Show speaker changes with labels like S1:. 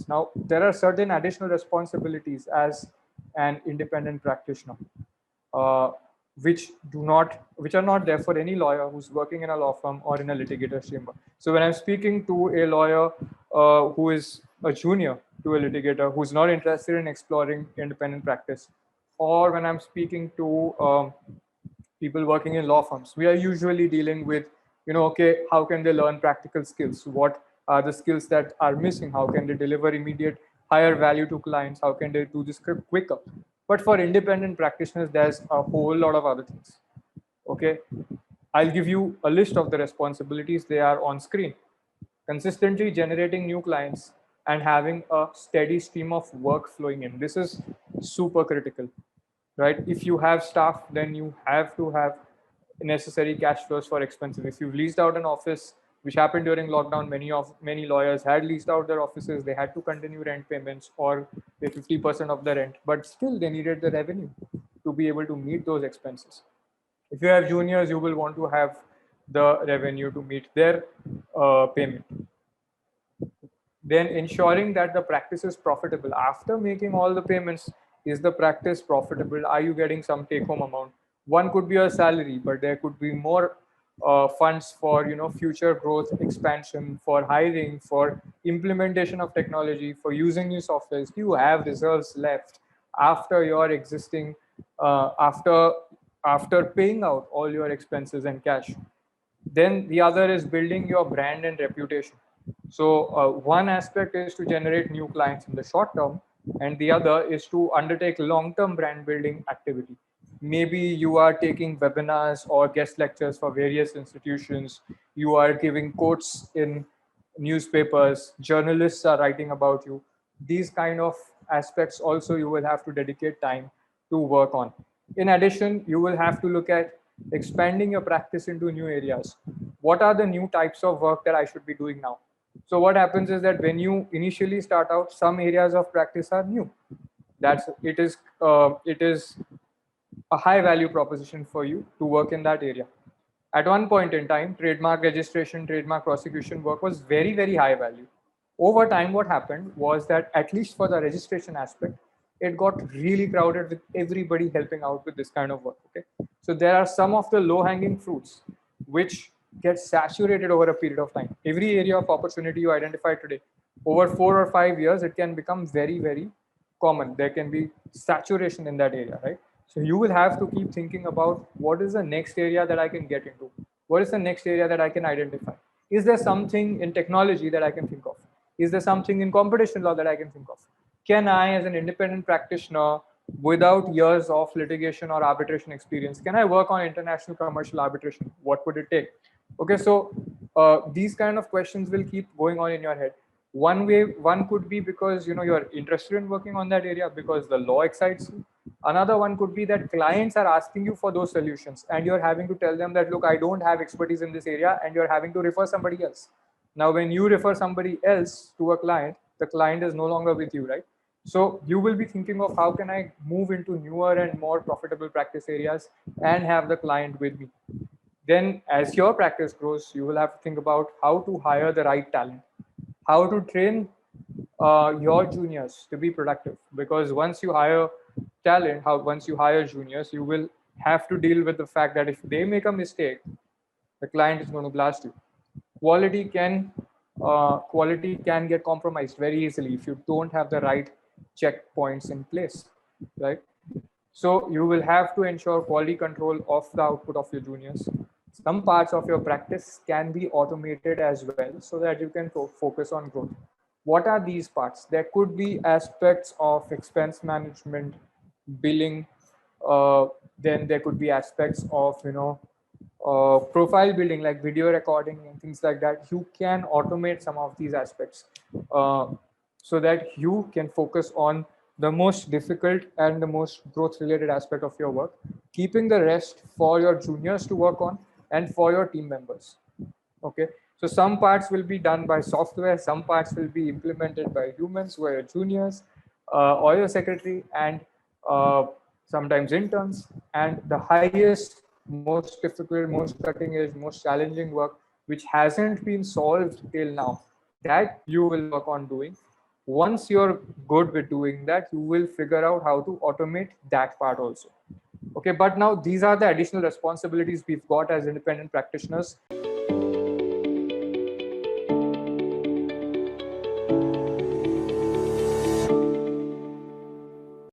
S1: Now, there are certain additional responsibilities as an independent practitioner, uh, which are not there for any lawyer who's working in a law firm or in a litigator's chamber. So when I'm speaking to a lawyer who is a junior to a litigator who's not interested in exploring independent practice, or when I'm speaking to people working in law firms, we are usually dealing with, okay, how can they learn practical skills? What are the skills that are missing? How can they deliver immediate higher value to clients? How can they do this quicker? But for independent practitioners, there's a whole lot of other things. Okay, I'll give you a list of the responsibilities. They are on screen. Consistently generating new clients and having a steady stream of work flowing in. This is super critical, right? If you have staff, then you have to have necessary cash flows for expenses. If you've leased out an office, which happened during lockdown, many lawyers had leased out their offices. They had to continue rent payments or pay 50% of the rent, but still they needed the revenue to be able to meet those expenses. If you have juniors, you will want to have the revenue to meet their payment. Then ensuring that the practice is profitable. After making all the payments, is the practice profitable? Are you getting some take home amount? One could be a salary, but there could be more funds for future growth, expansion, for hiring, for implementation of technology, for using new softwares. Do you have reserves left after your existing after paying out all your expenses and cash? Then the other is building your brand and reputation. So one aspect is to generate new clients in the short term, and the other is to undertake long-term brand building activity. Maybe you are taking webinars or guest lectures for various institutions. You are giving quotes in newspapers. Journalists are writing about you. These kind of aspects also you will have to dedicate time to work on. In addition, you will have to look at expanding your practice into new areas. What are the new types of work that I should be doing now? So what happens is that when you initially start out, some areas of practice are new. It is a high value proposition for you to work in that area. At one point in time, trademark registration, trademark prosecution work was very, very high value. Over time, what happened was that, at least for the registration aspect, it got really crowded with everybody helping out with this kind of work. Okay, so there are some of the low-hanging fruits which get saturated over a period of time. Every area of opportunity you identify today, over 4 or 5 years, it can become very, very common. There can be saturation in that area, right? So you will have to keep thinking about what is the next area that I can get into? What is the next area that I can identify? Is there something in technology that I can think of? Is there something in competition law that I can think of? Can I, as an independent practitioner, without years of litigation or arbitration experience, can I work on international commercial arbitration? What would it take? Okay, so these kind of questions will keep going on in your head. One could be because you're interested in working on that area because the law excites you. Another one could be that clients are asking you for those solutions and you're having to tell them that, look, I don't have expertise in this area, and you're having to refer somebody else. Now, when you refer somebody else to a client, the client is no longer with you, right? So you will be thinking of how can I move into newer and more profitable practice areas and have the client with me. Then as your practice grows, you will have to think about how to hire the right talent, how to train your juniors to be productive. Because once you hire talent, once you hire juniors, you will have to deal with the fact that if they make a mistake, the client is going to blast you. Quality can get compromised very easily if you don't have the right checkpoints in place, right? So you will have to ensure quality control of the output of your juniors. Some parts of your practice can be automated as well so that you can focus on growth. What are these parts? There could be aspects of expense management, billing. Then there could be aspects of profile building, like video recording and things like that. You can automate some of these aspects so that you can focus on the most difficult and the most growth related aspect of your work, keeping the rest for your juniors to work on and for your team members. Okay, so some parts will be done by software, some parts will be implemented by humans who are your juniors or your secretary, and sometimes interns. And the highest, most difficult, most cutting edge, most challenging work which hasn't been solved till now, that you will work on doing Once you're good with doing that, you will figure out how to automate that part also. Okay, but now these are the additional responsibilities we've got as independent practitioners.